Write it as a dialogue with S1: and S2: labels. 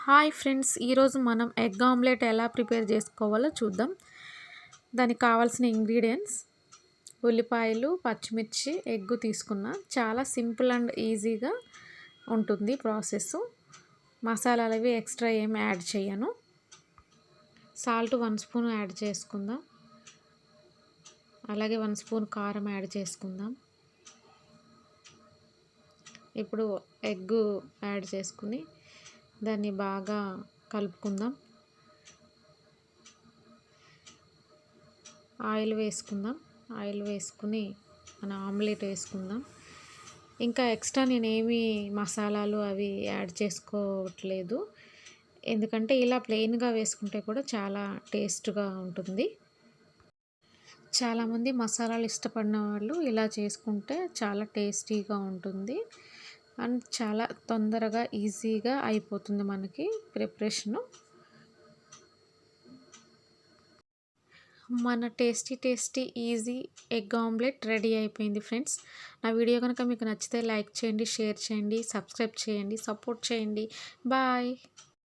S1: Hi friends, ఈరోజు మనం egg omelette ఎలా ప్రిపేర్ చేసుకోవాలో చూద్దాం. దానికి కావాల్సిన ఇంగ్రీడియంట్స్ ఉల్లిపాయలు, పచ్చిమిర్చి, ఎగ్ తీసుకున్నా. చాలా సింపుల్ అండ్ ఈజీగా ఉంటుంది ప్రాసెస్. మసాలాలు అవి ఎక్స్ట్రా ఏమి యాడ్ చేయను. సాల్ట్ 1 స్పూన్ యాడ్ చేసుకుందాం. అలాగే 1 స్పూన్ కారం యాడ్ చేసుకుందాం. ఇప్పుడు ఎగ్ యాడ్ చేసుకుని దాన్ని బాగా కలుపుకుందాం. ఆయిల్ వేసుకుని మన ఆమ్లెట్ వేసుకుందాం. ఇంకా ఎక్స్ట్రా నేనేమి మసాలాలు అవి యాడ్ చేసుకోవట్లేదు, ఎందుకంటే ఇలా ప్లెయిన్గా వేసుకుంటే కూడా చాలా టేస్ట్గా ఉంటుంది. చాలామంది మసాలాలు ఇష్టపడిన వాళ్ళు ఇలా చేసుకుంటే చాలా టేస్టీగా ఉంటుంది అండ్ చాలా తొందరగా ఈజీగా అయిపోతుంది మనకి ప్రిపరేషను. మన tasty easy egg omelette ready అయిపోయింది ఫ్రెండ్స్. నా వీడియో కనుక మీకు నచ్చితే లైక్ చేయండి, షేర్ చేయండి, సబ్స్క్రైబ్ చేయండి, సపోర్ట్ చేయండి. బాయ్.